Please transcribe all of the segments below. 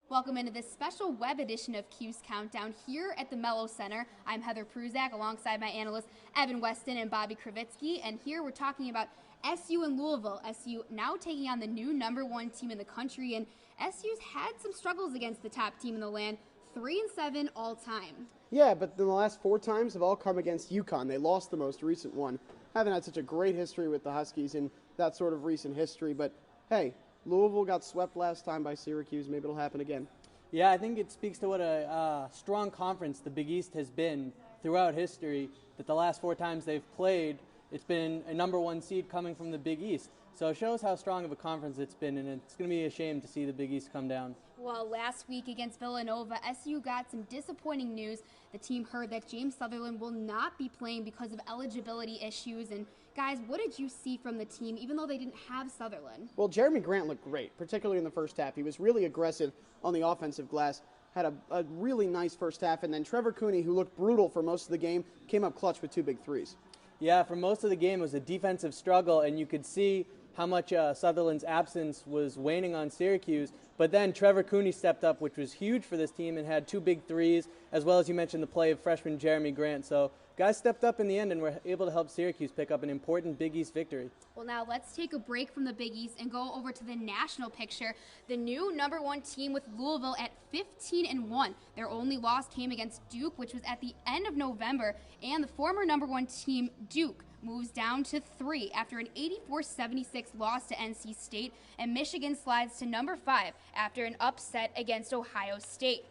Welcome into this special web edition of Cuse Countdown here at the Mello Center. I'm Heather Prusak alongside my analysts Weston and Bobby Krivitsky, and here we're talking about SU and Louisville. SU now taking on the new #1 team in the country, and SU's had some struggles against the top team in the land, 3-7 all time. Yeah, but the last 4 times have all come against UConn. They lost the most recent one. Haven't had such a great history with the Huskies in that sort of recent history, but hey, Louisville got swept last time by Syracuse. Maybe it'll happen again. Yeah, I think it speaks to what a strong conference the Big East has been throughout history, that the last 4 times they've played, it's been a #1 seed coming from the Big East. So it shows how strong of a conference it's been, and it's going to be a shame to see the Big East come down. Well, last week against Villanova, SU got some disappointing news. The team heard that James Southerland will not be playing because of eligibility issues. And guys, what did you see from the team, even though they didn't have Southerland? Well, Jeremy Grant looked great, particularly in the first half. He was really aggressive on the offensive glass, had a really nice first half, and then Trevor Cooney, who looked brutal for most of the game, came up clutch with 2 big threes. Yeah, for most of the game it was a defensive struggle, and you could see how much Southerland's absence was waning on Syracuse. But then Trevor Cooney stepped up, which was huge for this team, and had 2 big threes, as well as you mentioned the play of freshman Jeremy Grant. So guys stepped up in the end and were able to help Syracuse pick up an important Big East victory. Well, now let's take a break from the Big East and go over to the national picture. The new #1 team with Louisville at 15-1. Their only loss came against Duke, which was at the end of November, and the former #1 team, Duke, moves down to 3 after an 84-76 loss to NC State, and Michigan slides to #5 after an upset against Ohio State.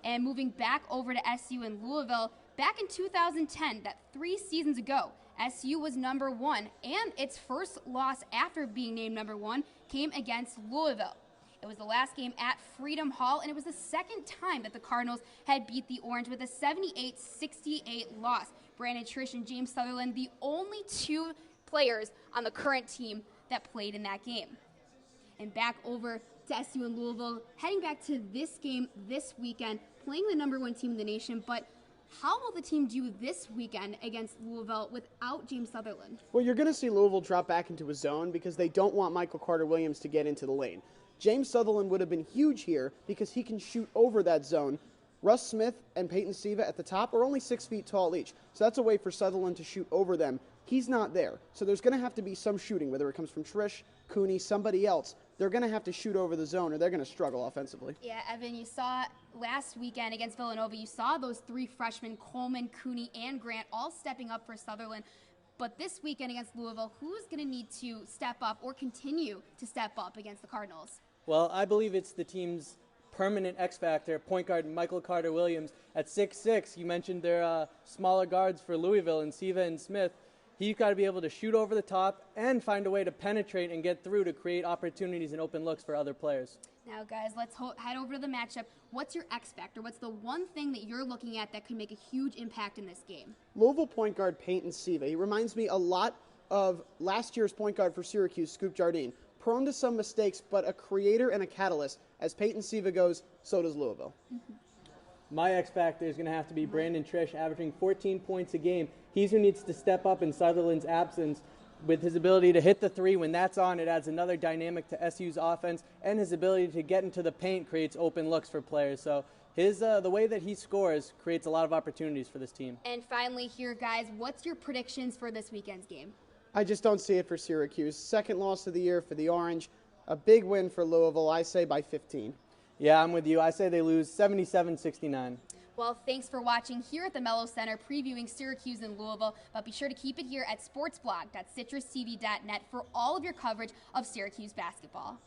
And moving back over to SU and Louisville, back in 2010, that 3 seasons ago, SU was #1, and its first loss after being named #1 came against Louisville. It was the last game at Freedom Hall, and it was the second time that the Cardinals had beat the Orange with a 78-68 loss. Brandon Trish and James Southerland, the only 2 players on the current team that played in that game. And back over to SU and Louisville, heading back to this game this weekend, playing the #1 team in the nation, but how will the team do this weekend against Louisville without James Southerland? Well, you're going to see Louisville drop back into a zone because they don't want Michael Carter-Williams to get into the lane. James Southerland would have been huge here because he can shoot over that zone. Russ Smith and Peyton Siva at the top are only 6 feet tall each, so that's a way for Southerland to shoot over them. He's not there, so there's going to have to be some shooting, whether it comes from Trish, Cooney, somebody else. They're going to have to shoot over the zone, or they're going to struggle offensively. Yeah, Evan, you saw last weekend against Villanova, you saw those 3 freshmen, Coleman, Cooney, and Grant, all stepping up for Southerland. But this weekend against Louisville, who's going to need to step up or continue to step up against the Cardinals? Well, I believe it's the team's permanent X factor, point guard Michael Carter-Williams at 6'6". You mentioned their smaller guards for Louisville and Siva and Smith. He's got to be able to shoot over the top and find a way to penetrate and get through to create opportunities and open looks for other players. Now, guys, let's head over to the matchup. What's your X factor? What's the one thing that you're looking at that could make a huge impact in this game? Louisville point guard Peyton Siva. He reminds me a lot of last year's point guard for Syracuse, Scoop Jardine. Prone to some mistakes, but a creator and a catalyst. As Peyton Siva goes, so does Louisville. My X factor is going to have to be Brandon Trish, averaging 14 points a game. He's who needs to step up in Southerland's absence with his ability to hit the 3. When that's on, it adds another dynamic to SU's offense, and his ability to get into the paint creates open looks for players. So the way that he scores creates a lot of opportunities for this team. And finally here, guys, what's your predictions for this weekend's game? I just don't see it for Syracuse. Second loss of the year for the Orange. A big win for Louisville, I say by 15. Yeah, I'm with you. I say they lose 77-69. Well, thanks for watching here at the Mello Center, previewing Syracuse and Louisville. But be sure to keep it here at sportsblog.citrustv.net for all of your coverage of Syracuse basketball.